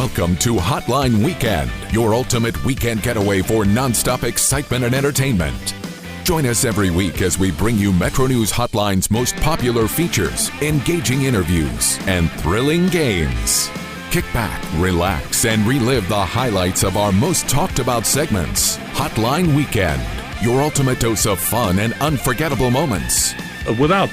Welcome to Hotline Weekend, your ultimate weekend getaway for nonstop excitement and entertainment. Join us every week as we bring you Metro News Hotline's most popular features, engaging interviews, and thrilling games. Kick back, relax, and relive the highlights of our most talked about segments. Hotline Weekend, your ultimate dose of fun and unforgettable moments. Without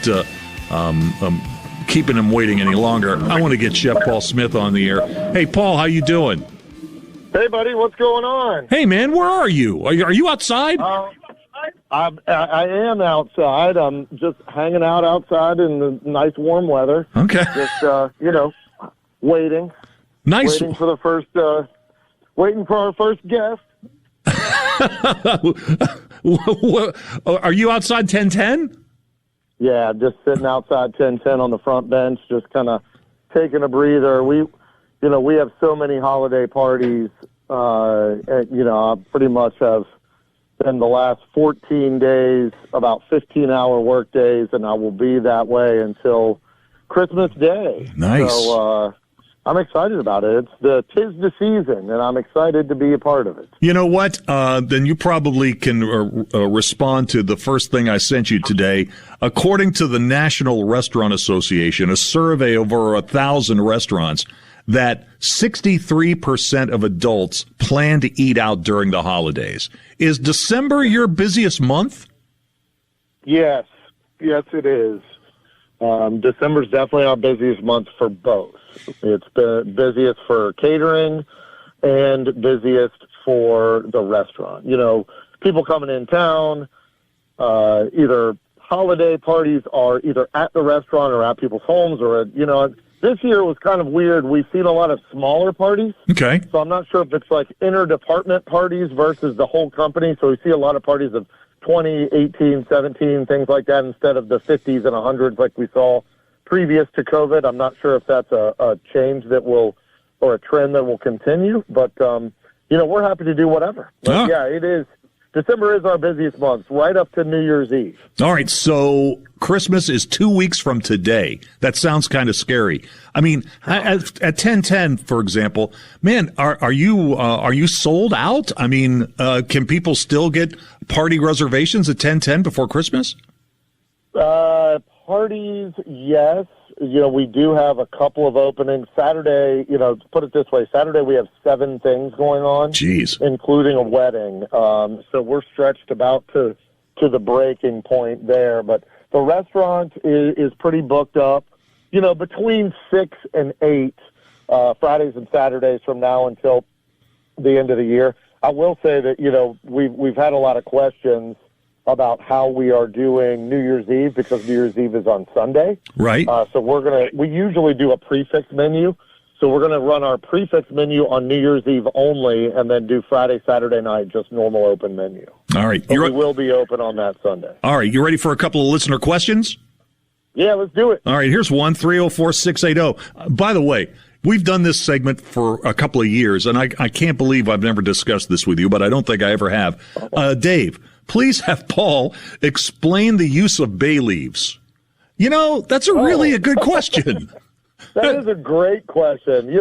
keeping him waiting any longer, I want to get Chef Paul Smith on the air. Hey, Paul, how you doing? Hey, buddy, what's going on? Hey, man, where are you? Are you outside? I am outside. I'm just hanging out outside in the nice warm weather. Okay. Just, waiting. Nice. Waiting for our first guest. Are you outside 1010? Yeah, just sitting outside 1010 on the front bench, just kind of taking a breather. We have so many holiday parties. I pretty much have been the last 14 days, about 15-hour work days, and I will be that way until Christmas Day. Nice. So I'm excited about it. Tis the season, and I'm excited to be a part of it. You know what? Then you probably can respond to the first thing I sent you today. According to the National Restaurant Association, a survey of over 1,000 restaurants, that 63% of adults plan to eat out during the holidays. Is December your busiest month? Yes, it is. December's definitely our busiest month for both. It's the busiest for catering and busiest for the restaurant. People coming in town, either holiday parties are either at the restaurant or at people's homes or this year was kind of weird. We've seen a lot of smaller parties. Okay. So I'm not sure if it's like inter-department parties versus the whole company. So we see a lot of parties of 20, 18, 17, things like that, instead of the 50s and 100s like we saw previous to COVID. I'm not sure if that's a change that will, or a trend that will continue, but, we're happy to do whatever. But, yeah, it is. December is our busiest month, right up to New Year's Eve. All right, so Christmas is 2 weeks from today. That sounds kind of scary. I mean, at 10:10, for example, man, are you sold out? I mean, can people still get party reservations at 10:10 before Christmas? Parties, yes. We do have a couple of openings. Saturday, to put it this way, Saturday we have 7 things going on. Jeez. Including a wedding. So we're stretched about to the breaking point there. But the restaurant is pretty booked up. Between 6 and 8 Fridays and Saturdays from now until the end of the year. I will say that, we've had a lot of questions about how we are doing New Year's Eve, because New Year's Eve is on Sunday. Right. So we usually do a prefix menu. So we're going to run our prefix menu on New Year's Eve only, and then do Friday, Saturday night, just normal open menu. All right. But we will be open on that Sunday. All right. You ready for a couple of listener questions? Yeah, let's do it. All right. Here's one, 304-680. By the way, we've done this segment for a couple of years, and I can't believe I've never discussed this with you, but I don't think I ever have. Dave, please have Paul explain the use of bay leaves. That's really a good question. That is a great question.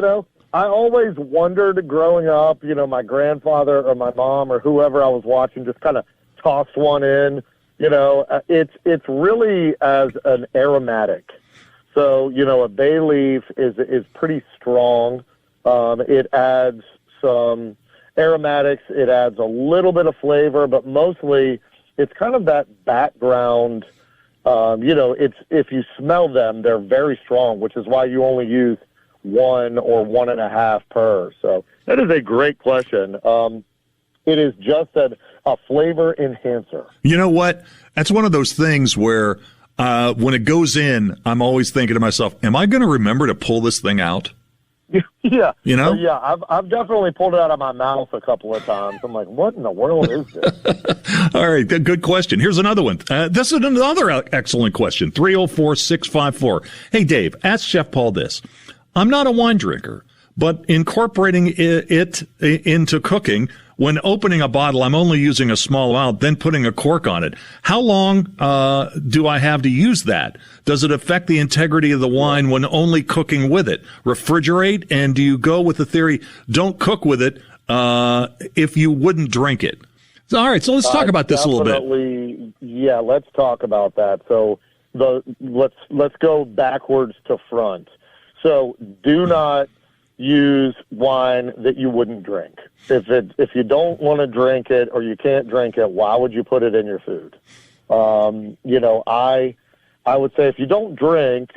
I always wondered growing up, my grandfather or my mom or whoever I was watching just kind of tossed one in. It's really as an aromatic. So, a bay leaf is pretty strong. It adds some aromatics, it adds a little bit of flavor, but mostly it's kind of that background. If you smell them, they're very strong, which is why you only use 1 or 1.5 per. So that is a great question. It is just a flavor enhancer. You know what? That's one of those things where when it goes in, I'm always thinking to myself, am I going to remember to pull this thing out? Yeah. Yeah, I've definitely pulled it out of my mouth a couple of times. I'm like, what in the world is this? All right, good question. Here's another one. This is another excellent question, 304-654. Hey, Dave, ask Chef Paul this. I'm not a wine drinker, but incorporating it into cooking when opening a bottle, I'm only using a small amount, then putting a cork on it. How long do I have to use that? Does it affect the integrity of the wine when only cooking with it? Refrigerate, and do you go with the theory, don't cook with it if you wouldn't drink it? So, all right, so let's talk about this a little bit. Yeah, let's talk about that. So let's go backwards to front. So do not use wine that you wouldn't drink. If you don't want to drink it or you can't drink it, why would you put it in your food? I would say if you don't drink,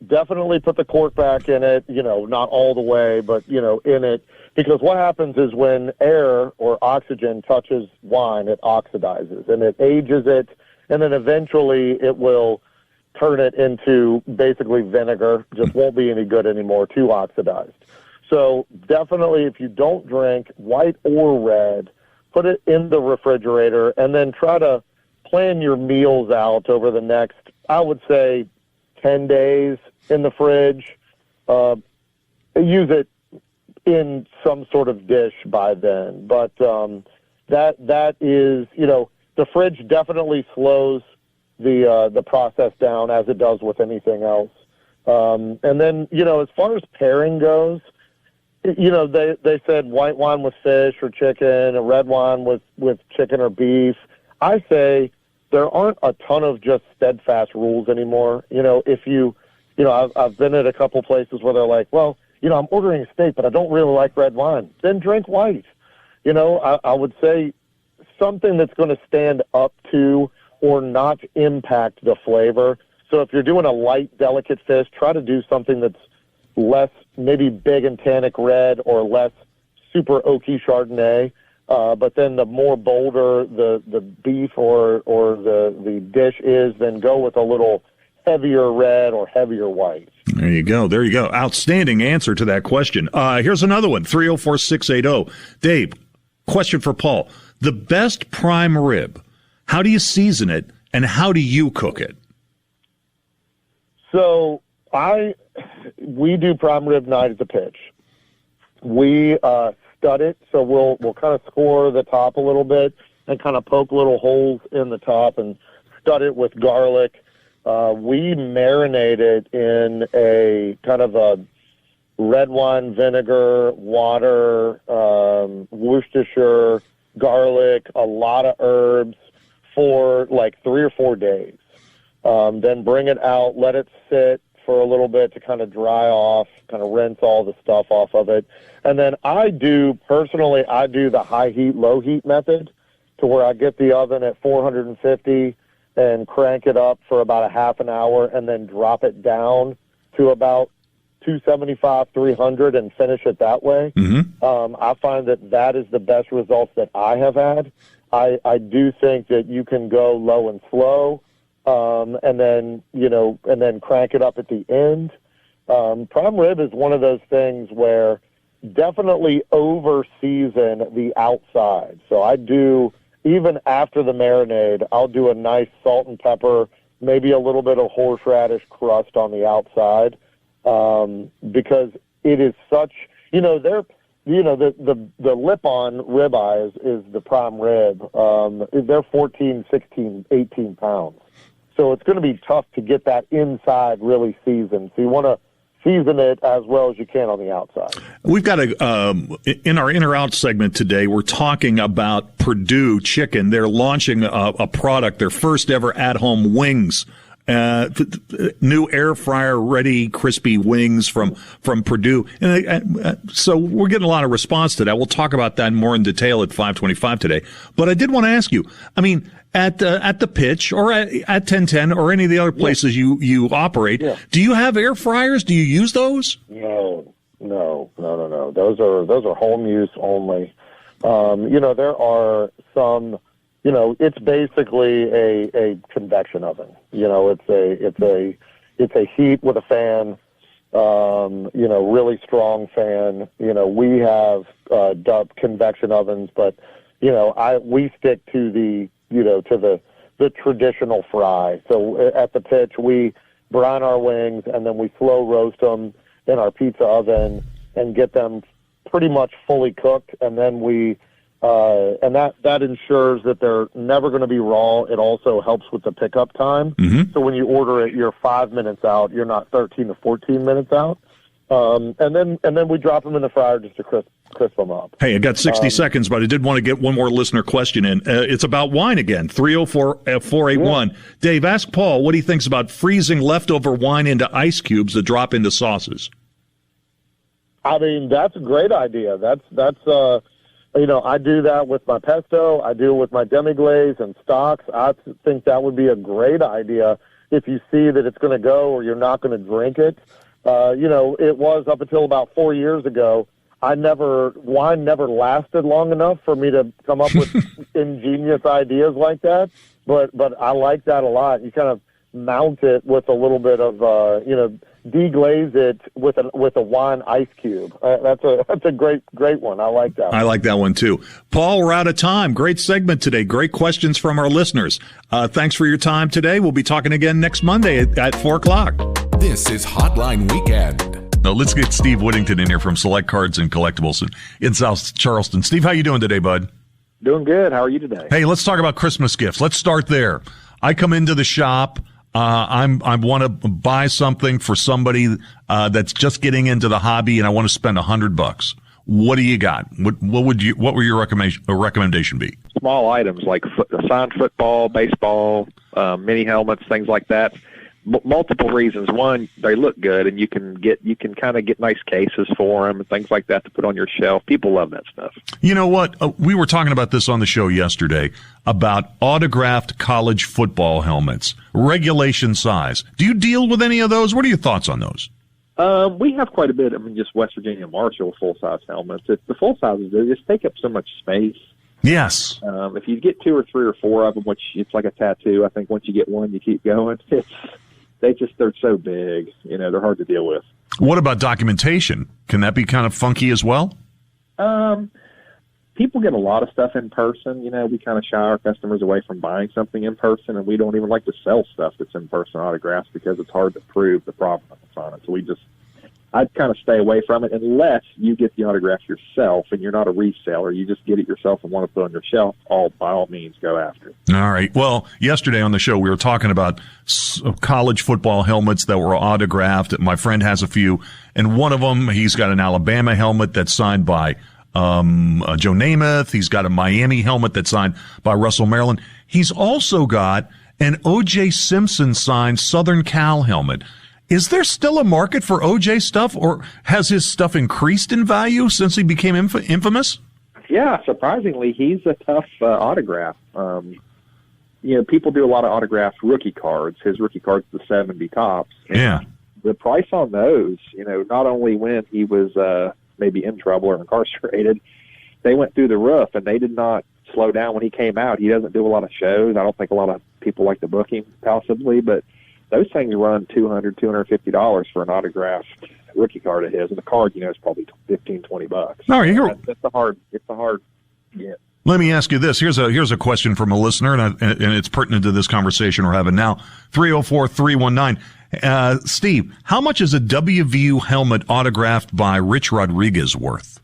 definitely put the cork back in it, not all the way, but, in it. Because what happens is when air or oxygen touches wine, it oxidizes and it ages it, and then eventually it will turn it into basically vinegar. Just won't be any good anymore, too oxidized. So definitely if you don't drink, white or red, put it in the refrigerator and then try to plan your meals out over the next, I would say, 10 days in the fridge. Use it in some sort of dish by then. But that is, the fridge definitely slows the process down as it does with anything else. And then, as far as pairing goes, they said white wine with fish or chicken, a red wine with chicken or beef. I say there aren't a ton of just steadfast rules anymore. I've been at a couple places where they're like, well, I'm ordering a steak, but I don't really like red wine. Then drink white. I would say something that's going to stand up to or not impact the flavor. So if you're doing a light, delicate fish, try to do something that's less maybe big and tannic red or less super oaky Chardonnay. But then the more bolder the beef or the dish is, then go with a little heavier red or heavier white. There you go. Outstanding answer to that question. Here's another one, 304-680. Dave, question for Paul. The best prime rib, how do you season it, and how do you cook it? So we do prime rib night at the pitch. We stud it, so we'll kind of score the top a little bit and kind of poke little holes in the top and stud it with garlic. We marinate it in a kind of a red wine vinegar, water, Worcestershire, garlic, a lot of herbs for like 3 or 4 days. Then bring it out, let it sit for a little bit to kind of dry off, kind of rinse all the stuff off of it. And then I do the high heat, low heat method to where I get the oven at 450 and crank it up for about a half an hour and then drop it down to about 275, 300 and finish it that way. Mm-hmm. I find that is the best results that I have had. I do think that you can go low and slow, and then crank it up at the end. Prime rib is one of those things where definitely over season the outside. So I do, even after the marinade, I'll do a nice salt and pepper, maybe a little bit of horseradish crust on the outside, because it is such, the lip-on ribeyes is the prime rib. They're 14, 16, 18 pounds. So it's going to be tough to get that inside really seasoned. So you want to season it as well as you can on the outside. We've got in our In-Or-Out segment today, we're talking about Purdue Chicken. They're launching a product, their first ever at-home wings. New air fryer ready crispy wings from Purdue. And so we're getting a lot of response to that. We'll talk about that more in detail at 525 today. But I did want to ask you, at the pitch or at 1010 or any of the other places you operate, do you have air fryers? Do you use those? No. Those are home use only. There are some. It's basically a convection oven. It's a heat with a fan. Really strong fan. We have dubbed convection ovens, but we stick to the traditional fry. So at the pitch, we brine our wings and then we slow roast them in our pizza oven and get them pretty much fully cooked, and then we And that ensures that they're never going to be raw. It also helps with the pickup time. Mm-hmm. So when you order it, you're 5 minutes out. You're not 13 to 14 minutes out. And then we drop them in the fryer just to crisp them up. Hey, I got 60 seconds, but I did want to get one more listener question in. It's about wine again, 304-481. Dave, ask Paul what he thinks about freezing leftover wine into ice cubes that drop into sauces. I mean, that's a great idea. That's I do that with my pesto. I do it with my demi-glaze and stocks. I think that would be a great idea if you see that it's going to go or you're not going to drink it. It was up until about 4 years ago. Wine never lasted long enough for me to come up with ingenious ideas like that. But I like that a lot. You kind of mount it with a little bit of, deglaze it with a wine ice cube. That's a great one. I like that. I like that one too. Paul, we're out of time. Great segment today. Great questions from our listeners. Thanks for your time today. We'll be talking again next Monday at 4:00. This is Hotline Weekend. Now let's get Steve Whittington in here from Select Cards and Collectibles in South Charleston. Steve, how you doing today, bud? Doing good. How are you today? Hey, let's talk about Christmas gifts. Let's start there. I come into the shop. I want to buy something for somebody that's just getting into the hobby, and I want to spend $100. What do you got? What would your recommendation be? Small items like signed football, baseball, mini helmets, things like that. Multiple reasons. One, they look good, and you can kind of get nice cases for them and things like that to put on your shelf. People love that stuff. You know what? We were talking about this on the show yesterday about autographed college football helmets, regulation size. Do you deal with any of those? What are your thoughts on those? We have quite a bit. I mean, just West Virginia Marshall full-size helmets. The full sizes, they just take up so much space. Yes. If you get 2 or 3 or 4 of them, which it's like a tattoo, I think once you get one, you keep going. They're so big, they're hard to deal with. What about documentation? Can that be kind of funky as well? People get a lot of stuff in person. We kind of shy our customers away from buying something in person, and we don't even like to sell stuff that's in person autographs because it's hard to prove the provenance on it. So I'd kind of stay away from it unless you get the autograph yourself and you're not a reseller. You just get it yourself and want to put it on your shelf. By all means, go after it. All right. Well, yesterday on the show, we were talking about college football helmets that were autographed. My friend has a few, and one of them, he's got an Alabama helmet that's signed by Joe Namath. He's got a Miami helmet that's signed by Russell Maryland. He's also got an O.J. Simpson signed Southern Cal helmet. Is there still a market for OJ stuff, or has his stuff increased in value since he became infamous? Yeah, surprisingly, he's a tough autograph. People do a lot of autographed rookie cards. His rookie cards, the 70 tops. Yeah. The price on those, not only when he was maybe in trouble or incarcerated, they went through the roof, and they did not slow down when he came out. He doesn't do a lot of shows. I don't think a lot of people like to book him, possibly, but those things run $200, $250 for an autographed rookie card of his, and the card, is probably $15, $20. All right, it's a hard get. Let me ask you this. Here's a question from a listener, and it's pertinent to this conversation we're having now. 304-319. Steve, how much is a WVU helmet autographed by Rich Rodriguez worth?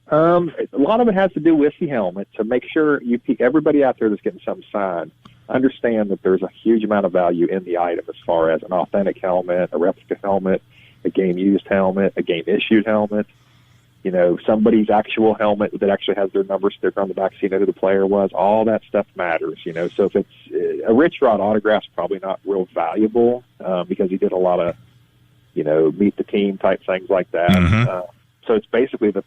A lot of it has to do with the helmet. So make sure everybody out there that's getting something signed, understand that there's a huge amount of value in the item as far as an authentic helmet, a replica helmet, a game-used helmet, a game-issued helmet, somebody's actual helmet that actually has their number sticker on the back, so you know who the player was. All that stuff matters, So if it's a Rich Rod autograph's probably not real valuable because he did a lot of, meet the team type things like that. Mm-hmm. So it's basically the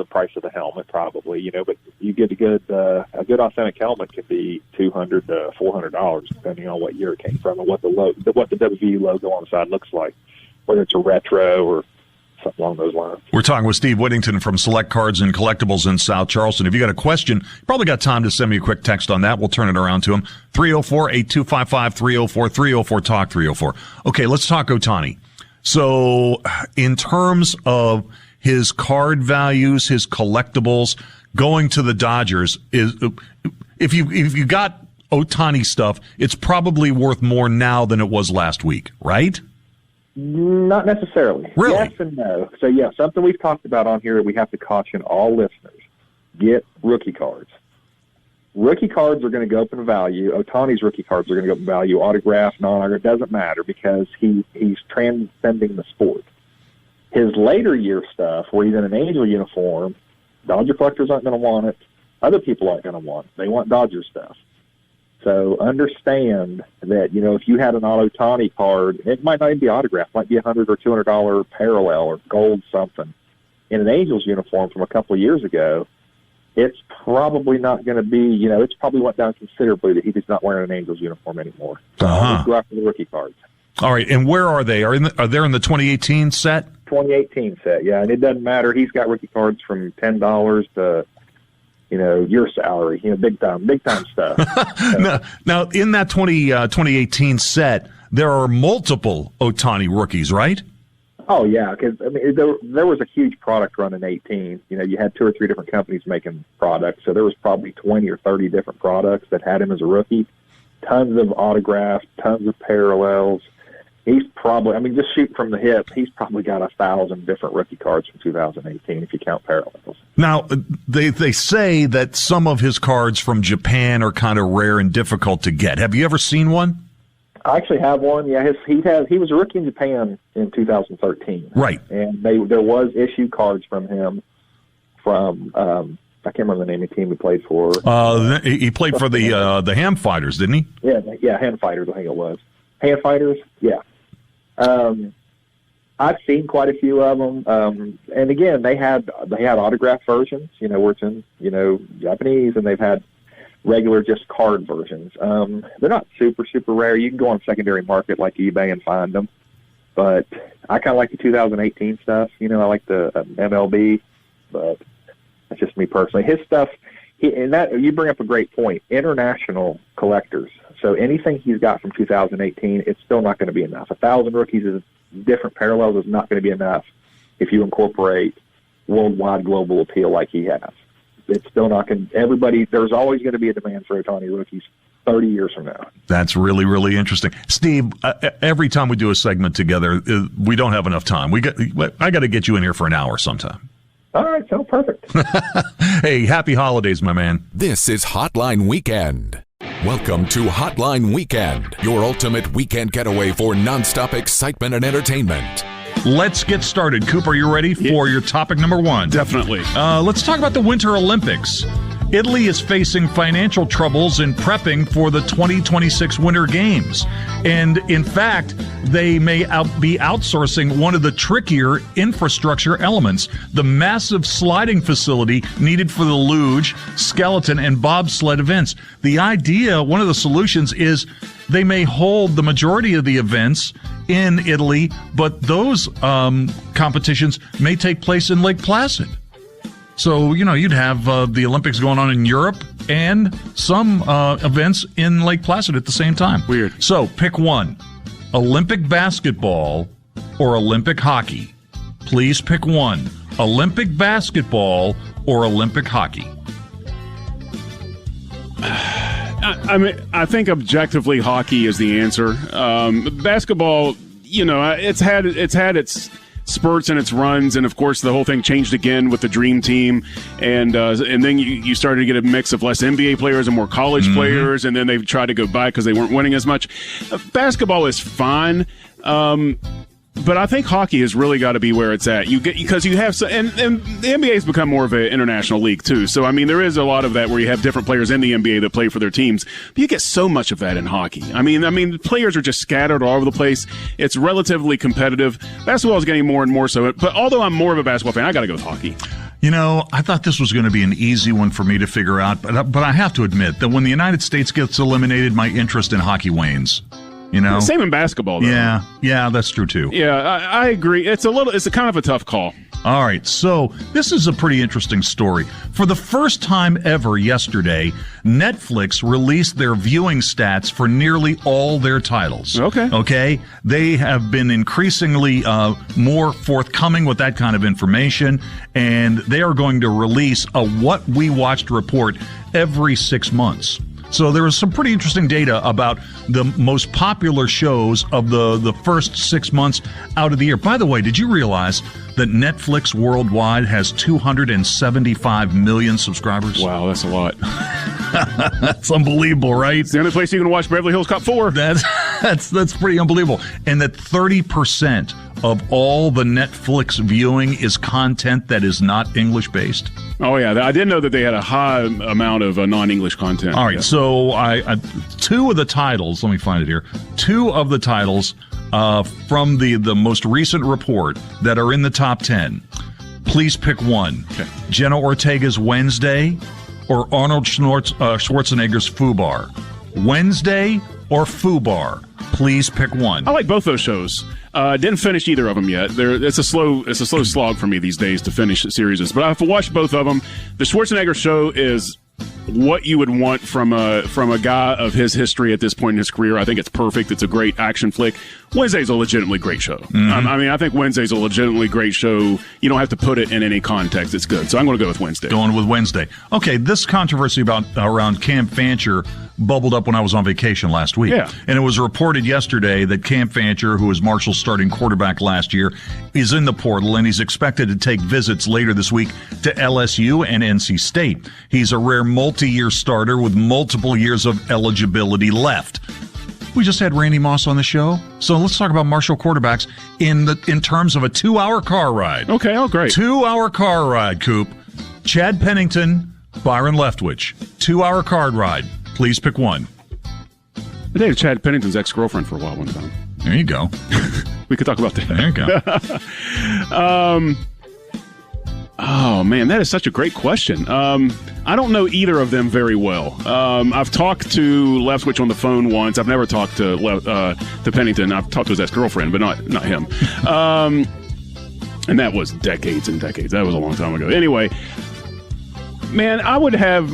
price of the helmet, probably, but you get a good authentic helmet can be $200 to $400 depending on what year it came from and what the WVU logo on the side looks like, whether it's a retro or something along those lines. We're talking with Steve Whittington from Select Cards and Collectibles in South Charleston. If you got a question, you probably got time to send me a quick text on that. We'll turn it around to him. 304-8255, 304-304-TALK, 304. Okay, let's talk Ohtani. So in terms of his card values, his collectibles, going to the Dodgers, if you got Ohtani stuff, it's probably worth more now than it was last week, right? Not necessarily. Really? Yes and no. So, something we've talked about on here that we have to caution all listeners. get rookie cards. Rookie cards are going to go up in value. Ohtani's rookie cards are going to go up in value. Autograph, non-autograph, doesn't matter because he's transcending the sport. His later year stuff, where he's in an Angel uniform, Dodger collectors aren't going to want it. Other people aren't going to want it. They want Dodger stuff. So understand that, if you had an Ohtani card, it might not even be autographed. It might be $100 or $200 parallel or gold something. In an Angels uniform from a couple of years ago, it's probably not going to be, it's probably went down considerably that he's not wearing an Angels uniform anymore. So always go after the rookie cards. All right, and where are they? Are they in the 2018 set? 2018 set, yeah, and it doesn't matter. He's got rookie cards from $10 to, your salary, big time stuff. Now, in that 2018 set, there are multiple Ohtani rookies, right? Oh, yeah, because, there was a huge product run in 18. You had 2 or 3 different companies making products, so there was probably 20 or 30 different products that had him as a rookie. Tons of autographs, tons of parallels. He's probably, just shoot from the hip, he's probably got 1,000 different rookie cards from 2018 if you count parallels. Now, they say that some of his cards from Japan are kind of rare and difficult to get. Have you ever seen one? I actually have one. Yeah, he was a rookie in Japan in 2013. Right. And there was issued cards from him from, I can't remember the name of the team he played for. He played for the Ham Fighters, didn't he? Yeah, Ham Fighters, I think it was. Ham Fighters, yeah. I've seen quite a few of them, and again, they had autographed versions, where it's in Japanese, and they've had regular just card versions. They're not super rare. You can go on secondary market like eBay and find them, but I kind of like the 2018 stuff. I like the MLB, but that's just me personally. His stuff, and that you bring up a great point. International collectors. So anything he's got from 2018, it's still not going to be enough. 1,000 rookies is different parallels is not going to be enough if you incorporate worldwide global appeal like he has. It's still not going to, there's always going to be a demand for Ohtani rookies 30 years from now. That's really, really interesting. Steve, every time we do a segment together, we don't have enough time. I got to get you in here for an hour sometime. All right, so perfect. Hey, happy holidays, my man. This is Hotline Weekend. Welcome to Hotline Weekend, your ultimate weekend getaway for nonstop excitement and entertainment. Let's get started. Coop, are you ready for your topic number 1? Definitely. Let's talk about the Winter Olympics. Italy is facing financial troubles in prepping for the 2026 Winter Games. And in fact, they may be outsourcing one of the trickier infrastructure elements, the massive sliding facility needed for the luge, skeleton, and bobsled events. The idea, one of the solutions is they may hold the majority of the events in Italy, but those competitions may take place in Lake Placid. So, you'd have the Olympics going on in Europe and some events in Lake Placid at the same time. Weird. So, pick one. Olympic basketball or Olympic hockey. Please pick one. Olympic basketball or Olympic hockey. I think objectively hockey is the answer. Basketball, it's had its spurts and its runs, and of course the whole thing changed again with the Dream Team, and then you started to get a mix of less NBA players and more college players, and then they tried to go back because they weren't winning as much. Basketball is fine. But I think hockey has really got to be where it's at. Because you have and the NBA has become more of an international league too. So there is a lot of that where you have different players in the NBA that play for their teams. But you get so much of that in hockey. Players are just scattered all over the place. It's relatively competitive. Basketball is getting more and more so. But although I'm more of a basketball fan, I got to go with hockey. I thought this was going to be an easy one for me to figure out, but I have to admit that when the United States gets eliminated, my interest in hockey wanes. Same in basketball, though. Yeah, that's true too. Yeah, I agree. It's a kind of a tough call. All right, so this is a pretty interesting story. For the first time ever yesterday, Netflix released their viewing stats for nearly all their titles. Okay? They have been increasingly more forthcoming with that kind of information, and they are going to release a What We Watched report every 6 months. So there was some pretty interesting data about the most popular shows of the first 6 months out of the year. By the way, did you realize that Netflix worldwide has 275 million subscribers? Wow, that's a lot. That's unbelievable, right? It's the only place you can watch Beverly Hills Cop 4. That's pretty unbelievable. And that 30% of all the Netflix viewing is content that is not English-based. Oh, yeah. I didn't know that they had a high amount of non-English content. All right, so I two of the titles, let me find it here. Two of the titles from the most recent report that are in the top 10. Please pick one. Okay. Jenna Ortega's Wednesday or Arnold Schwarzenegger's Fubar. Wednesday or Fubar. Please pick one. I like both those shows. Didn't finish either of them yet. It's a slow slog for me these days to finish series. But I've watched both of them. The Schwarzenegger show is what you would want from a guy of his history at this point in his career. I think it's perfect. It's a great action flick. Wednesday's a legitimately great show. Mm-hmm. I mean, I think Wednesday's a legitimately great show. You don't have to put it in any context. It's good. So I'm going to go with Wednesday. Going with Wednesday. Okay, this controversy around Cam Fancher bubbled up when I was on vacation last week. Yeah. And it was reported yesterday that Cam Fancher, who was Marshall's starting quarterback last year, is in the portal, and he's expected to take visits later this week to LSU and NC State. He's a rare multi-year starter with multiple years of eligibility left. We just had Randy Moss on the show, so let's talk about Marshall quarterbacks in terms of a 2-hour car ride. Okay, oh great. 2-hour car ride, Coop. Chad Pennington, Byron Leftwich. 2-hour car ride. Please pick one. I dated Chad Pennington's ex-girlfriend for a while one time. There you go. We could talk about that. There you go. Oh, man, that is such a great question. I don't know either of them very well. I've talked to Leftwich on the phone once. I've never talked to Pennington. I've talked to his ex-girlfriend, but not him. And that was decades and decades. That was a long time ago. Anyway, man, I would have...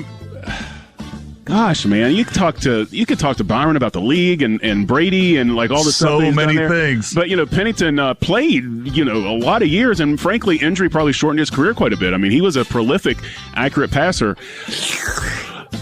Gosh, man, you could talk to Byron about the league and Brady and like all the stuff. So many things. But Pennington played a lot of years, and frankly, injury probably shortened his career quite a bit. I mean, he was a prolific, accurate passer.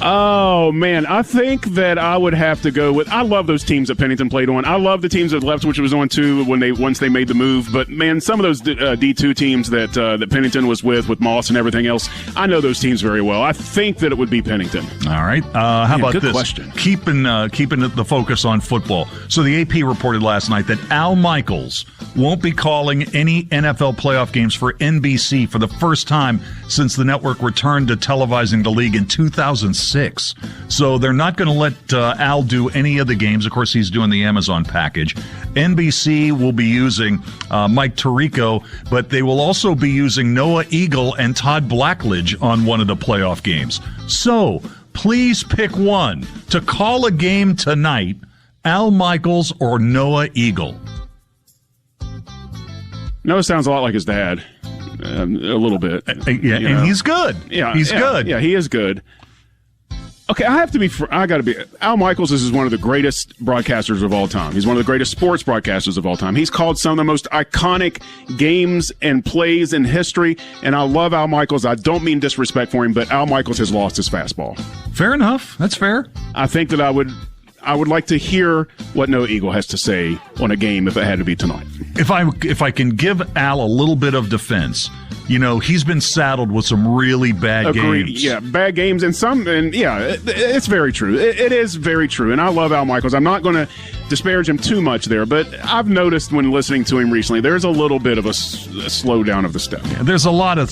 Oh man, I think that I would have to go with. I love those teams that Pennington played on. I love the teams that Leftwich was on too once they made the move. But man, some of those D2 teams that Pennington was with Moss and everything else, I know those teams very well. I think that it would be Pennington. All right. How about good this? Question. Keeping the focus on football. So the AP reported last night that Al Michaels won't be calling any NFL playoff games for NBC for the first time since the network returned to televising the league in 2006. So they're not going to let Al do any of the games. Of course, he's doing the Amazon package. NBC will be using Mike Tirico, but they will also be using Noah Eagle and Todd Blackledge on one of the playoff games. So please pick one to call a game tonight, Al Michaels or Noah Eagle. Noah sounds a lot like his dad, a little bit. Yeah, and he's good. Yeah, he's good. Yeah, he is good. Okay, I got to be. Al Michaels is one of the greatest broadcasters of all time. He's one of the greatest sports broadcasters of all time. He's called some of the most iconic games and plays in history, and I love Al Michaels. I don't mean disrespect for him, but Al Michaels has lost his fastball. Fair enough. That's fair. I think that I would like to hear what Noah Eagle has to say on a game if it had to be tonight. If I can give Al a little bit of defense, he's been saddled with some really bad games. Yeah, bad games and it's very true. It is very true, and I love Al Michaels. I'm not going to disparage him too much there, but I've noticed when listening to him recently, there's a little bit of a slowdown of the step. Yeah, there's a lot of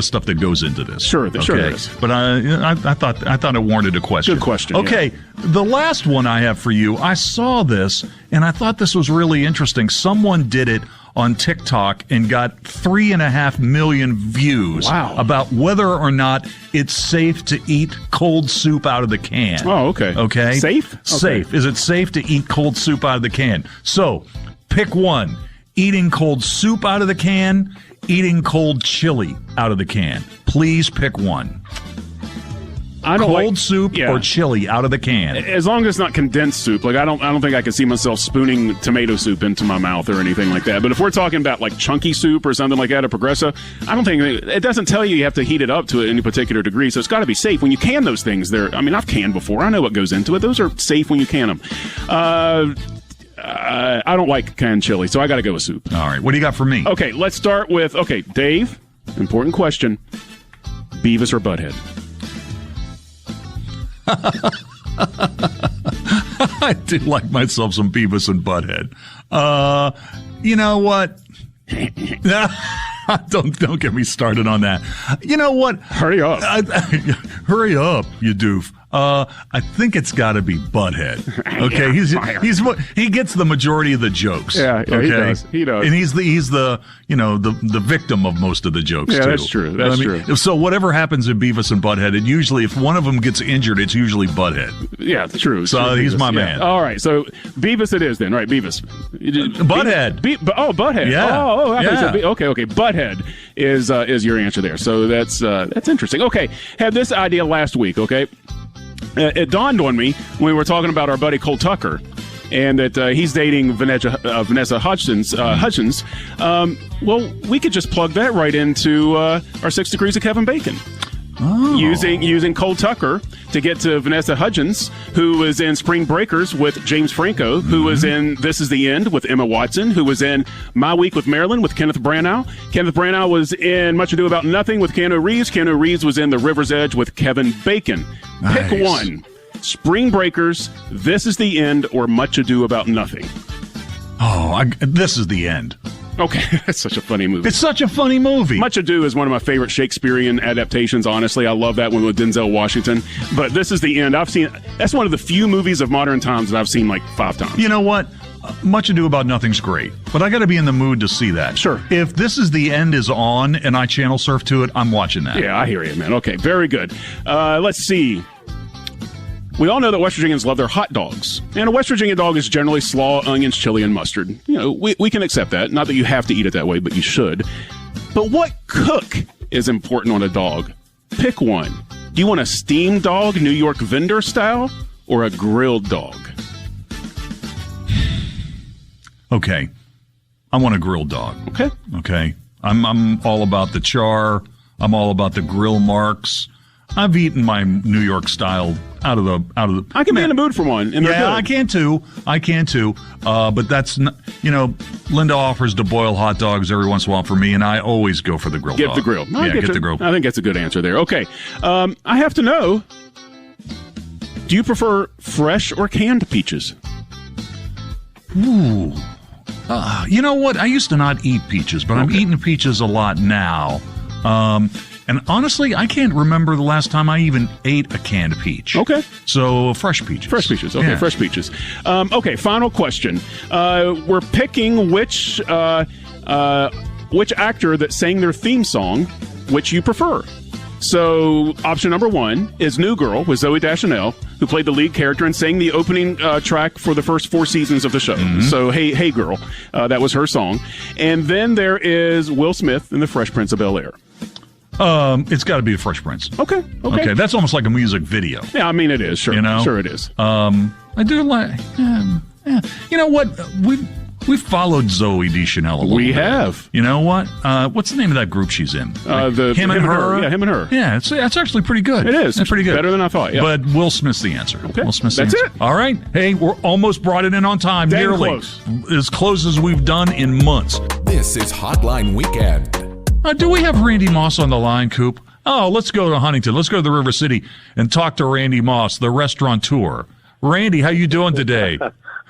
stuff that goes into this. Sure there is. But I thought it warranted a question. Good question. Okay, yeah. The last one I have for you, I saw this and I thought this was really interesting. Someone did it on TikTok and got 3.5 million views. Wow. About whether or not it's safe to eat cold soup out of the can. Oh, okay. Okay. Safe? Okay. Safe. Is it safe to eat cold soup out of the can? So, pick one. Eating cold soup out of the can, eating cold chili out of the can. Please pick one. I don't cold soup yeah. or chili out of the can. As long as it's not condensed soup. Like I don't think I can see myself spooning tomato soup into my mouth or anything like that. But if we're talking about like chunky soup or something like that, a Progresso, I don't think it doesn't tell you have to heat it up to any particular degree. So it's got to be safe when you can those things. I've canned before. I know what goes into it. Those are safe when you can them. I don't like canned chili, so I got to go with soup. All right. What do you got for me? Okay, let's start with Dave. Important question: Beavis or Butthead? I do like myself some Beavis and Butthead. You know what? Don't get me started on that. You know what? Hurry up. Hurry up, you doof. I think it's got to be Butthead. Okay, yeah, he gets the majority of the jokes. Yeah, okay? He does. And he's the the victim of most of the jokes too. That's true. That's true. So whatever happens in Beavis and Butthead, it usually, if one of them gets injured, it's usually Butthead. Yeah, true. So he's my man. All right, so Beavis it is then. All right, Beavis. Butthead. Butthead. Yeah. Okay. Butthead is your answer there. So that's interesting. Okay, had this idea last week. Okay. It dawned on me when we were talking about our buddy Cole Tucker, and that he's dating Vanessa Hudgens. Well, we could just plug that right into our 6 Degrees of Kevin Bacon. Oh. Using Cole Tucker to get to Vanessa Hudgens, who was in Spring Breakers with James Franco, who was in This Is the End with Emma Watson, who was in My Week with Marilyn with Kenneth Branagh. Kenneth Branagh was in Much Ado About Nothing with Keanu Reeves. Keanu Reeves was in The River's Edge with Kevin Bacon. Nice. Pick one. Spring Breakers, This Is the End, or Much Ado About Nothing. This is the end. Okay, that's such a funny movie. It's such a funny movie. Much Ado is one of my favorite Shakespearean adaptations, honestly. I love that one with Denzel Washington. But This Is the End. That's one of the few movies of modern times that I've seen like 5 times. You know what? Much Ado About Nothing's great, but I got to be in the mood to see that. Sure. If This Is the End is on and I channel surf to it, I'm watching that. Yeah, I hear you, man. Okay, very good. Let's see. We all know that West Virginians love their hot dogs. And a West Virginia dog is generally slaw, onions, chili, and mustard. You know, we can accept that. Not that you have to eat it that way, but you should. But what cook is important on a dog? Pick one. Do you want a steamed dog, New York vendor style, or a grilled dog? Okay. I want a grilled dog. Okay. Okay. I'm all about the char. I'm all about the grill marks. I've eaten my New York style out of the. I can be in the mood for one. And yeah, I can too. But that's not, Linda offers to boil hot dogs every once in a while for me, and I always go for the grilled dog. Get the grill. Get the grill. I think that's a good answer there. Okay. I have to know, do you prefer fresh or canned peaches? Ooh. You know what? I used to not eat peaches, but I'm eating peaches a lot now. And honestly, I can't remember the last time I even ate a canned peach. Okay. So fresh peaches. Fresh peaches. Okay, yeah. Fresh peaches. Okay, final question. We're picking which actor that sang their theme song, which you prefer. So option number 1 is New Girl with Zooey Deschanel, who played the lead character and sang the opening track for the first 4 seasons of the show. Mm-hmm. So Hey Girl, that was her song. And then there is Will Smith in The Fresh Prince of Bel-Air. It's got to be the Fresh Prince. Okay. That's almost like a music video. Yeah, I mean it is. Sure, sure it is. I do like. You know what? We've followed Zooey Deschanel a little bit. We have. You know what? What's the name of that group she's in? Him and Her. Yeah, Him and Her. Yeah, it's actually pretty good. It is. It's pretty good. Better than I thought. Yeah. But Will Smith's the answer. Okay. Will Smith's That's the answer. it. All right. Hey, we're almost brought it in on time. Damn nearly close. As close as we've done in months. This is Hotline Weekend. Do we have Randy Moss on the line, Coop? Oh, let's go to Huntington. Let's go to the River City and talk to Randy Moss, the restaurateur. Randy, how you doing today?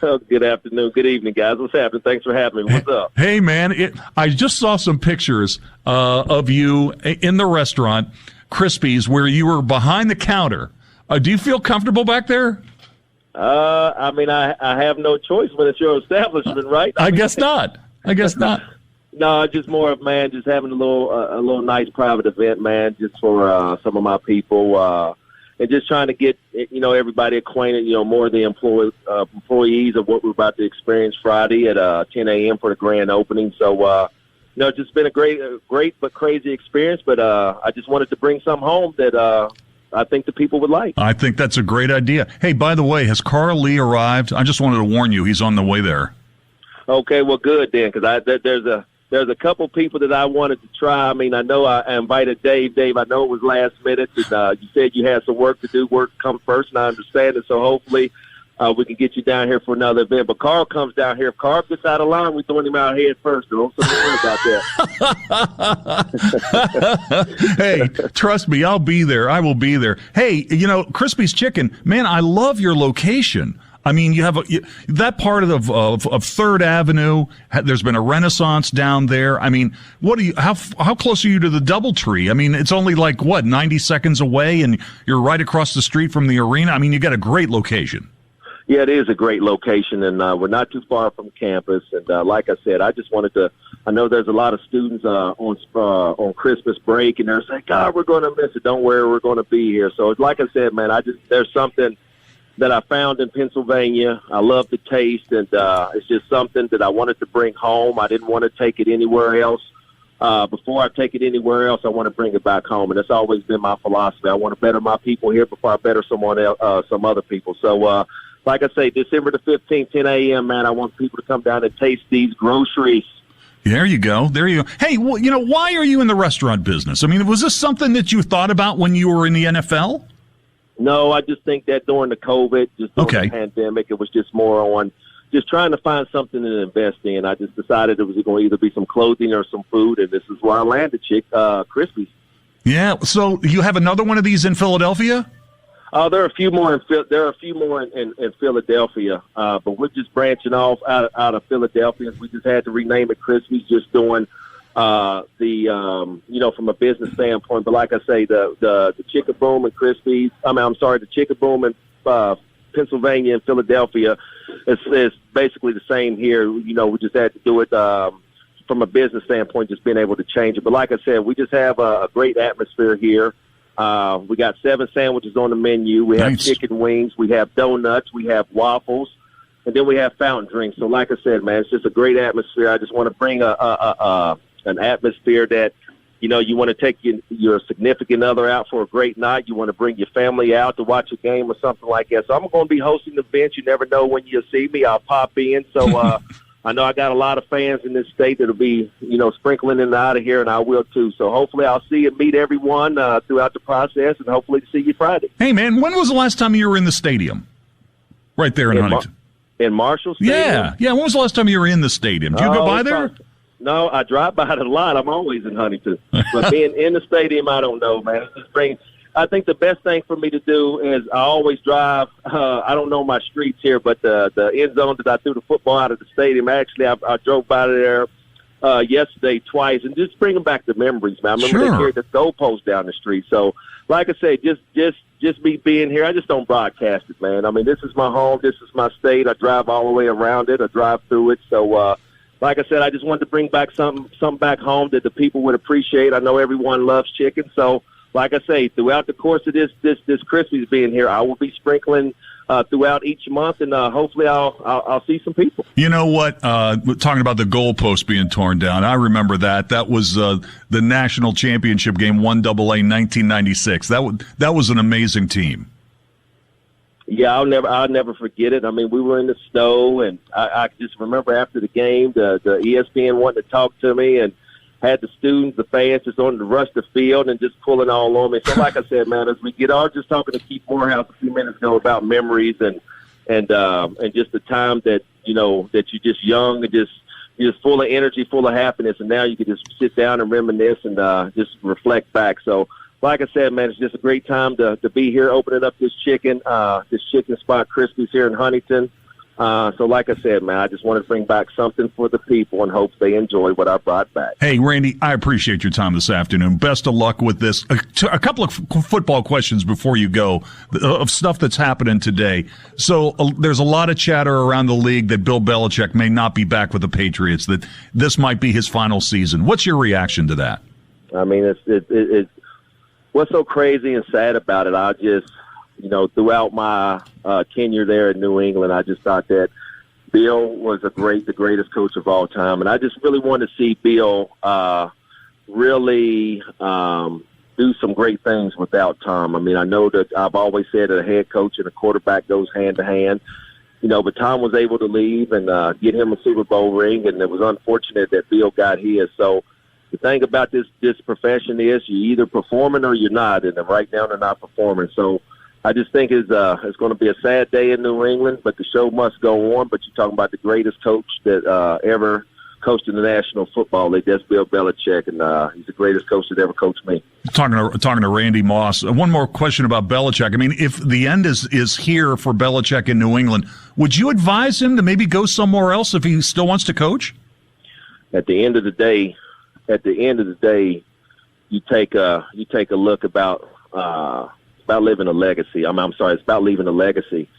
Good afternoon. Good evening, guys. What's happening? Thanks for having me. What's up? Hey, man. I just saw some pictures of you in the restaurant, Crisppis, where you were behind the counter. Do you feel comfortable back there? I mean, I have no choice when it's your establishment, right? I guess not. No, just more of, man, just having a little nice private event, man, just for some of my people, and just trying to get everybody acquainted, more of the employees of what we're about to experience Friday at 10 a.m. for the grand opening. So, just been a great but crazy experience. But I just wanted to bring some home that I think the people would like. I think that's a great idea. Hey, by the way, has Carl Lee arrived? I just wanted to warn you, he's on the way there. Okay, well, good then, because there's a couple people that I wanted to try. I mean, I know I invited Dave. Dave, I know it was last minute, and you said you had some work to do. Work come first, and I understand it. So hopefully we can get you down here for another event. But Carl comes down here. If Carl gets out of line, we're throwing him out head first. Don't worry about that. Hey, trust me, I'll be there. I will be there. Hey, Crisppis Chicken, man, I love your location. I mean, you have that part of 3rd Avenue. There's been a renaissance down there. I mean, how close are you to the DoubleTree? I mean, it's only 90 seconds away, and you're right across the street from the arena. I mean, you got a great location. Yeah, it is a great location, and we're not too far from campus. And like I said, I just wanted to. I know there's a lot of students on Christmas break, and they're saying, "God, we're going to miss it." Don't worry, we're going to be here. So, like I said, man, there's something that I found in Pennsylvania. I love the taste, and it's just something that I wanted to bring home. I didn't want to take it anywhere else. Before I take it anywhere else, I want to bring it back home, and that's always been my philosophy. I want to better my people here before I better someone else, some other people. So, like I say, December the 15th, 10 a.m., man, I want people to come down and taste these groceries. There you go. Hey, well, why are you in the restaurant business? I mean, was this something that you thought about when you were in the NFL? No, I just think that during the COVID, during the pandemic, it was just more on just trying to find something to invest in. I just decided it was going to either be some clothing or some food, and this is where I landed, Crisppis. Yeah. So you have another one of these in Philadelphia? There are a few more in Philadelphia, but we're just branching off out of Philadelphia. We just had to rename it Crisppis, just doing from a business standpoint. But like I say, the Chicken Boom and Crisppis. The Chicken Boom in Pennsylvania and Philadelphia is basically the same here. We just had to do it from a business standpoint, just being able to change it. But like I said, we just have a great atmosphere here. We got 7 sandwiches on the menu. We have chicken wings. We have donuts. We have waffles. And then we have fountain drinks. So like I said, man, it's just a great atmosphere. I just want to bring an atmosphere that, you want to take your significant other out for a great night. You want to bring your family out to watch a game or something like that. So I'm going to be hosting the event. You never know when you'll see me. I'll pop in. So I know I got a lot of fans in this state that'll be, sprinkling in and out of here, and I will too. So hopefully I'll see and meet everyone throughout the process, and hopefully see you Friday. Hey, man, when was the last time you were in the stadium? Right there in Huntington. In Marshall Stadium? Yeah. When was the last time you were in the stadium? Did you go by there? No, I drive by it a lot. I'm always in Huntington. But being in the stadium, I don't know, man. It's just I think the best thing for me to do is I always drive. I don't know my streets here, but the end zone that I threw the football out of the stadium, actually, I drove by there yesterday twice, and just bringing back the memories, man. I remember they carried the goalpost down the street. So, like I say, just me being here, I just don't broadcast it, man. I mean, this is my home. This is my state. I drive all the way around it. I drive through it. So, like I said, I just wanted to bring back something back home that the people would appreciate. I know everyone loves chicken, so like I say, throughout the course of this Crisppis being here, I will be sprinkling throughout each month, and hopefully I'll see some people. You know what? Talking about the goalpost being torn down, I remember that. That was the national championship game, 1AA, 1996. That was an amazing team. Yeah, I'll never forget it. I mean, we were in the snow, and I just remember after the game, the ESPN wanted to talk to me, and had the students, the fans just wanted to rush the field and just pulling all on me. So, like I said, man, as we get on, just talking to Keith Morehouse a few minutes ago about memories and just the time that that you're just young and just full of energy, full of happiness, and now you can just sit down and reminisce and just reflect back. So, like I said, man, it's just a great time to be here, opening up this chicken spot, Crisppis here in Huntington. So like I said, man, I just want to bring back something for the people and hope they enjoy what I brought back. Hey, Randy, I appreciate your time this afternoon. Best of luck with this. A couple of football questions before you go of stuff that's happening today. So there's a lot of chatter around the league that Bill Belichick may not be back with the Patriots, that this might be his final season. What's your reaction to that? I mean, it's what's so crazy and sad about it. I just, throughout my tenure there in New England, I just thought that Bill was the greatest coach of all time. And I just really wanted to see Bill really do some great things without Tom. I mean, I know that I've always said that a head coach and a quarterback goes hand to hand, but Tom was able to leave and get him a Super Bowl ring, and it was unfortunate that Bill got his. So the thing about this profession is you're either performing or you're not, and right now they're not performing. So I just think it's going to be a sad day in New England, but the show must go on. But you're talking about the greatest coach that ever coached in the National Football League. That's Bill Belichick, and he's the greatest coach that ever coached me. Talking to Randy Moss. One more question about Belichick. I mean, if the end is here for Belichick in New England, would you advise him to maybe go somewhere else if he still wants to coach? At the end of the day, you take a look about living a legacy. I'm sorry, it's about leaving a legacy.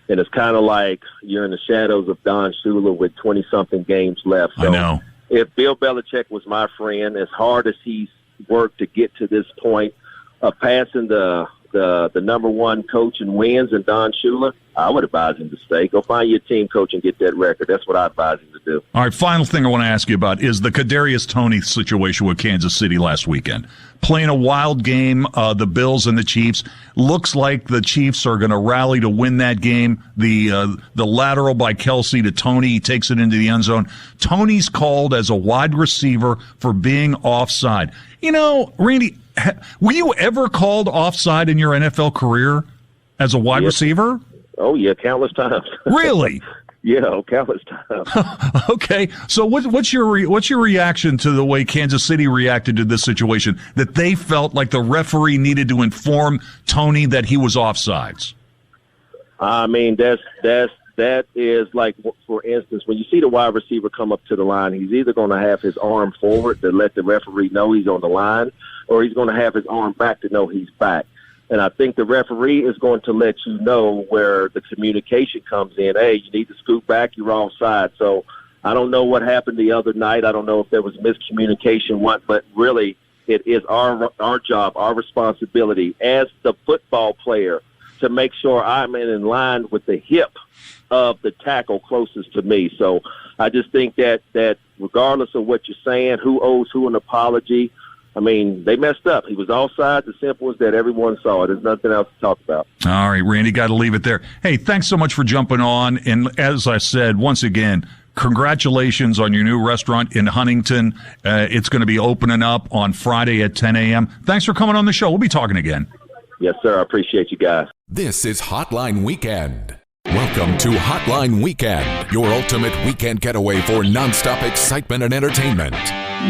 And it's kind of like you're in the shadows of Don Shula with 20-something games left. So I know. If Bill Belichick was my friend, as hard as he's worked to get to this point of passing the number one coach in wins and Don Shula, I would advise him to stay. Go find your team coach and get that record. That's what I advise him to do. All right, final thing I want to ask you about is the Kadarius Toney situation with Kansas City last weekend. Playing a wild game, the Bills and the Chiefs. Looks like the Chiefs are going to rally to win that game. The lateral by Kelsey to Toney, he takes it into the end zone. Toney's called as a wide receiver for being offside. Randy, were you ever called offside in your NFL career as a wide receiver? Oh, yeah, countless times. Really? Yeah, countless times. Okay, so what's your reaction to the way Kansas City reacted to this situation, that they felt like the referee needed to inform Toney that he was offsides? I mean, that is like, for instance, when you see the wide receiver come up to the line, he's either going to have his arm forward to let the referee know he's on the line, or he's going to have his arm back to know he's back. And I think the referee is going to let you know where the communication comes in. Hey, you need to scoot back. You're offside. So I don't know what happened the other night. I don't know if there was miscommunication, but really it is our job, our responsibility as the football player to make sure I'm in line with the hip of the tackle closest to me. So I just think that regardless of what you're saying, who owes who an apology, I mean, they messed up. He was offside. The simple as that. Everyone saw it. There's nothing else to talk about. All right, Randy, got to leave it there. Hey, thanks so much for jumping on. And as I said, once again, congratulations on your new restaurant in Huntington. It's going to be opening up on Friday at 10 a.m. Thanks for coming on the show. We'll be talking again. Yes, sir. I appreciate you guys. This is Hotline Weekend. Welcome to Hotline Weekend, your ultimate weekend getaway for nonstop excitement and entertainment.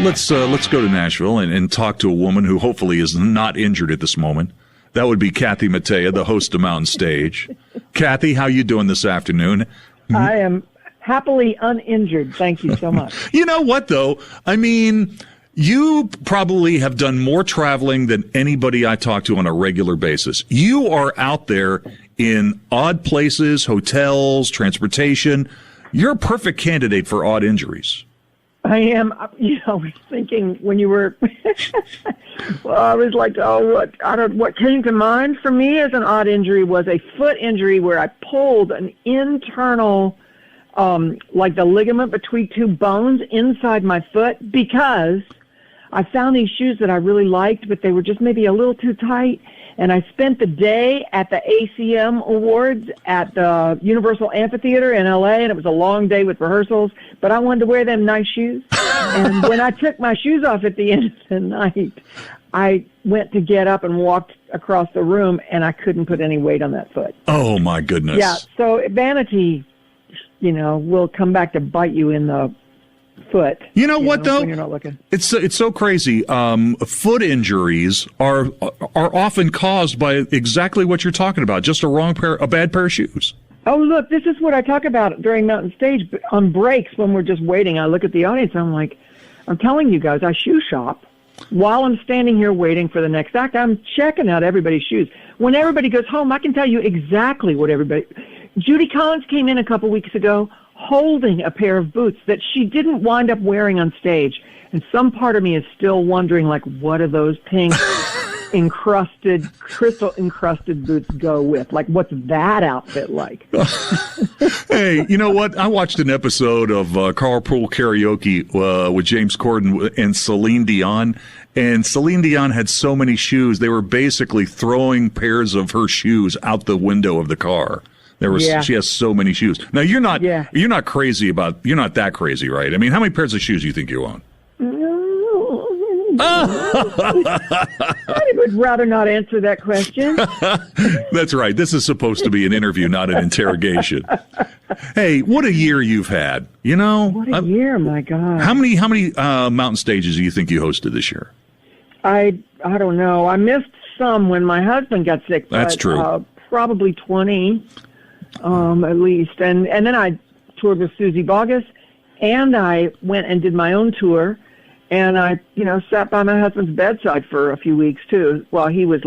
Let's go to Nashville and talk to a woman who hopefully is not injured at this moment. That would be Kathy Mattea, the host of Mountain Stage. Kathy, how you doing this afternoon? I am happily uninjured. Thank you so much. You know what, though? I mean, you probably have done more traveling than anybody I talk to on a regular basis. You are out there in odd places, hotels, transportation. You're a perfect candidate for odd injuries. I am. I was thinking when you were, well, I was like, what came to mind for me as an odd injury was a foot injury where I pulled an internal, like the ligament between two bones inside my foot because I found these shoes that I really liked, but they were just maybe a little too tight. And I spent the day at the ACM Awards at the Universal Amphitheater in LA, and it was a long day with rehearsals, but I wanted to wear them nice shoes. And when I took my shoes off at the end of the night, I went to get up and walked across the room, and I couldn't put any weight on that foot. Oh, my goodness. Yeah, so vanity, will come back to bite you in the foot. You know what, though? When you're not looking. It's so crazy. Foot injuries are often caused by exactly what you're talking about, just a bad pair of shoes. Oh, look, this is what I talk about during Mountain Stage on breaks when we're just waiting. I look at the audience, I'm like, I'm telling you guys, I shoe shop. While I'm standing here waiting for the next act, I'm checking out everybody's shoes. When everybody goes home, I can tell you exactly what Judy Collins came in a couple weeks ago holding a pair of boots that she didn't wind up wearing on stage. And some part of me is still wondering, like, what do those pink crystal encrusted boots go with? Like, what's that outfit like? Hey, you know what? I watched an episode of Carpool Karaoke with James Corden and Celine Dion, And Celine Dion had so many shoes, they were basically throwing pairs of her shoes out the window of the car. She has so many shoes. Now you're not that crazy, right? I mean, how many pairs of shoes do you think you own? I would rather not answer that question. That's right. This is supposed to be an interview, not an interrogation. Hey, what a year you've had. You know, what a year, my God. How many mountain stages do you think you hosted this year? I don't know. I missed some when my husband got sick. That's true. Probably 20, at least. And then I toured with Susie Boggess, and I went and did my own tour. And I, sat by my husband's bedside for a few weeks, too, while he was,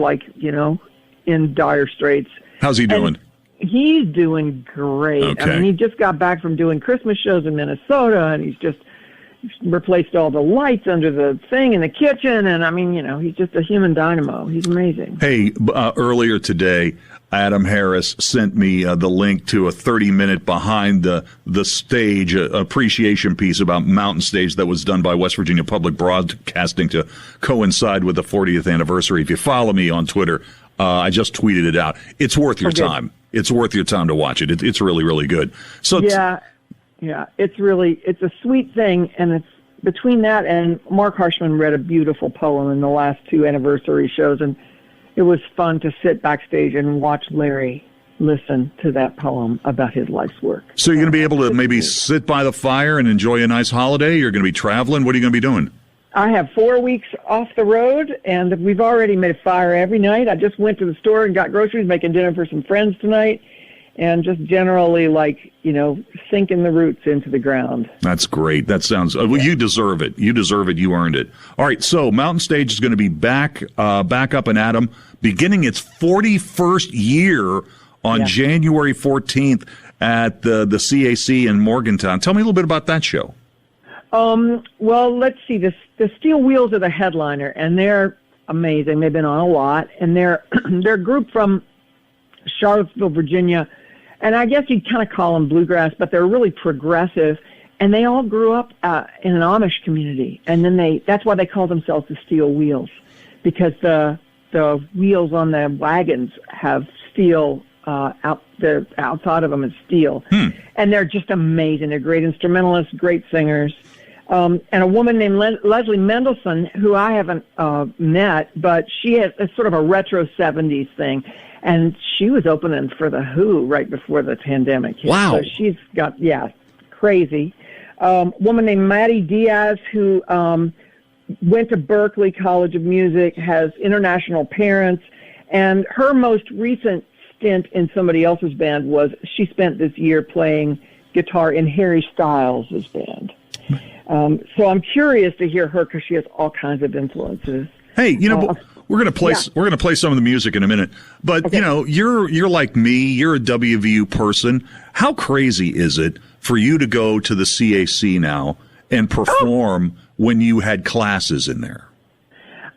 in dire straits. How's he doing? And he's doing great. Okay. I mean, he just got back from doing Christmas shows in Minnesota, and he's just replaced all the lights under the thing in the kitchen. And, I mean, he's just a human dynamo. He's amazing. Hey, earlier today, Adam Harris sent me the link to a 30-minute behind the stage appreciation piece about Mountain Stage that was done by West Virginia Public Broadcasting to coincide with the 40th anniversary. If you follow me on Twitter, I just tweeted it out. It's worth your time. It's worth your time to watch it. It's really, really good. So yeah, it's a sweet thing, and it's between that and Mark Harshman read a beautiful poem in the last 2 anniversary shows, and it was fun to sit backstage and watch Larry listen to that poem about his life's work. So you're going to be able to maybe sit by the fire and enjoy a nice holiday? You're going to be traveling? What are you going to be doing? I have 4 weeks off the road, and we've already made a fire every night. I just went to the store and got groceries, making dinner for some friends tonight, and just generally, sinking the roots into the ground. That's great. That sounds, you deserve it. You deserve it. You earned it. All right, so Mountain Stage is going to be back up in Adam, beginning its 41st year on January 14th at the CAC in Morgantown. Tell me a little bit about that show. Well, let's see. The Steel Wheels are the headliner, and they're amazing. They've been on a lot, and they're a group from Charlottesville, Virginia, and I guess you'd kind of call them bluegrass, but they're really progressive, and they all grew up in an Amish community, and then that's why they call themselves the Steel Wheels, because the wheels on the wagons have steel the outside of them is steel, and they're just amazing. They're great instrumentalists, great singers. And a woman named Leslie Mendelson, who I haven't met, but she has a sort of a retro 70s thing. And she was opening for The Who right before the pandemic hit. Wow. So she's got, crazy. Woman named Maddie Diaz, who went to Berklee College of Music, has international parents. And her most recent stint in somebody else's band was she spent this year playing guitar in Harry Styles' band. So I'm curious to hear her because she has all kinds of influences. Hey, we're gonna play some of the music in a minute, but you're like me. You're a WVU person. How crazy is it for you to go to the CAC now and perform when you had classes in there?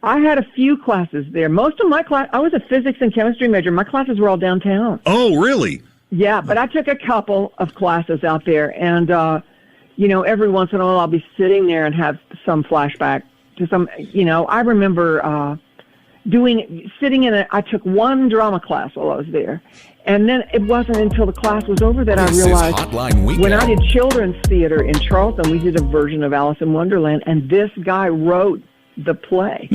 I had a few classes there. Most of my I was a physics and chemistry major. My classes were all downtown. Oh, really? Yeah, but I took a couple of classes out there, and every once in a while I'll be sitting there and have some flashback to some. I remember. I took one drama class while I was there. And then it wasn't until the class was over that I realized when I did children's theater in Charleston, we did a version of Alice in Wonderland, and this guy wrote the play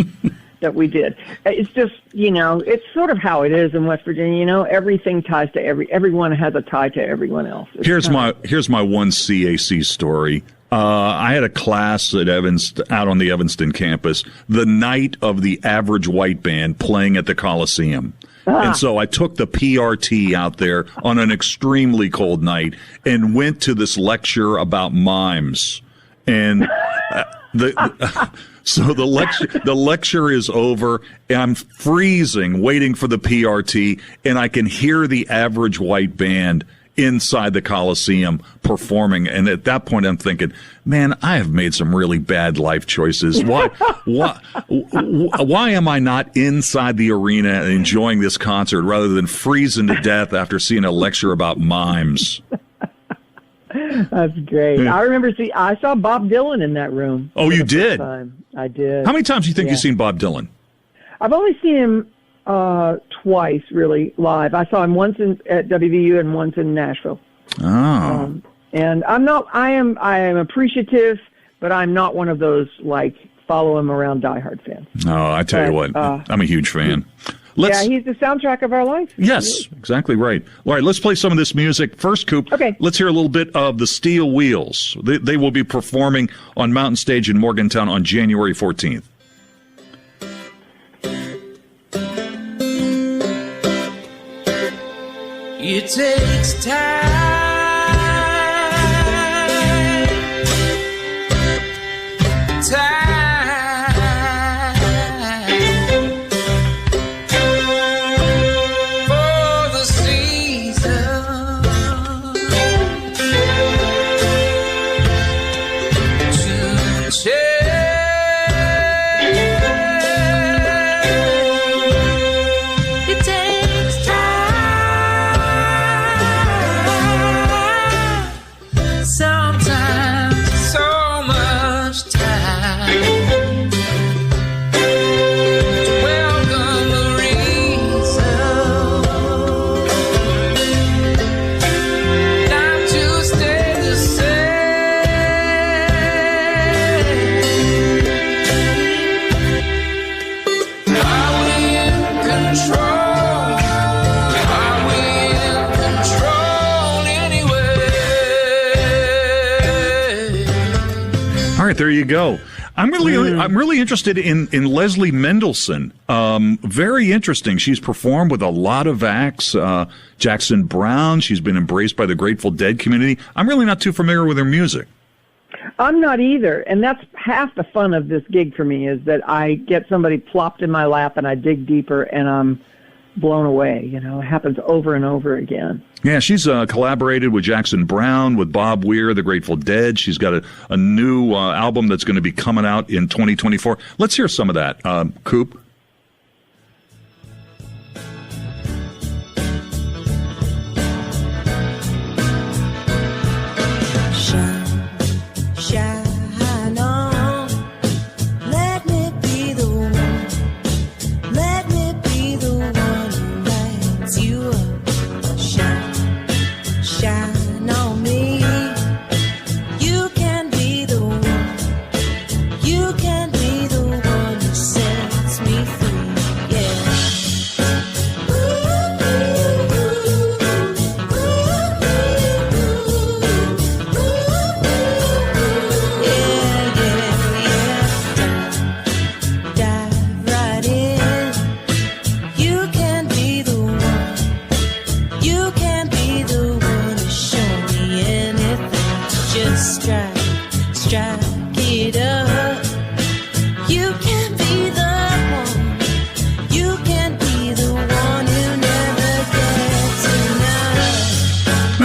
that we did. It's just, it's sort of how it is in West Virginia. Everything ties to everyone has a tie to everyone else. Here's my one CAC story. I had a class at out on the Evanston campus the night of the Average White Band playing at the Coliseum. And so I took the PRT out there on an extremely cold night and went to this lecture about mimes. And so the lecture is over, and I'm freezing, waiting for the PRT, and I can hear the Average White Band inside the Coliseum performing. And at that point, I'm thinking, man, I have made some really bad life choices. Why am I not inside the arena and enjoying this concert rather than freezing to death after seeing a lecture about mimes? That's great. I remember I saw Bob Dylan in that room. Oh, you did? I did. How many times do you think you've seen Bob Dylan? I've only seen him twice, really, live. I saw him once at WVU and once in Nashville. Oh. And I am appreciative, but I'm not one of those, like, follow him around diehard fans. Oh, I tell you what, I'm a huge fan. He's the soundtrack of our life. Yes, exactly right. All right, let's play some of this music. First, Coop, let's hear a little bit of the Steel Wheels. They will be performing on Mountain Stage in Morgantown on January 14th. It takes time for the season to change. It takes time, sometimes so much time. There you go. I'm really interested in Leslie Mendelson. Very interesting. She's performed with a lot of acts. Jackson Browne. She's been embraced by the Grateful Dead community. I'm really not too familiar with her music. I'm not either, and that's half the fun of this gig for me, is that I get somebody plopped in my lap and I dig deeper and I'm blown away. It happens over and over again. Yeah, she's collaborated with Jackson Browne, with Bob Weir, the Grateful Dead. She's got a new album that's going to be coming out in 2024. Let's hear some of that. Coop?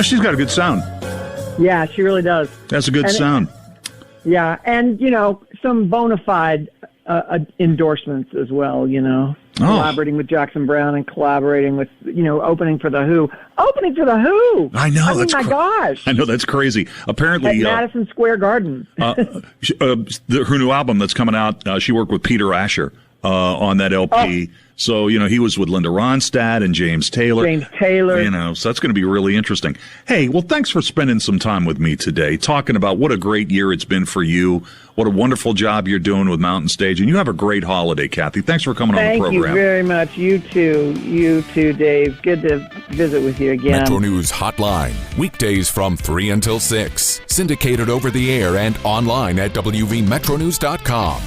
She's got a good sound. Yeah, she really does. That's a good sound. Yeah, and, some bona fide endorsements as well, Collaborating with Jackson Browne and collaborating with, opening for The Who. Opening for The Who! I know. My gosh. I know, that's crazy. Apparently... At Madison Square Garden. Her new album that's coming out, she worked with Peter Asher on that LP. Oh. So, he was with Linda Ronstadt and James Taylor. So that's going to be really interesting. Hey, well, thanks for spending some time with me today, talking about what a great year it's been for you, what a wonderful job you're doing with Mountain Stage, and you have a great holiday, Kathy. Thanks for coming on the program. Thank you very much. You too, Dave. Good to visit with you again. Metro News Hotline, weekdays from 3 until 6. Syndicated over the air and online at WVMetroNews.com.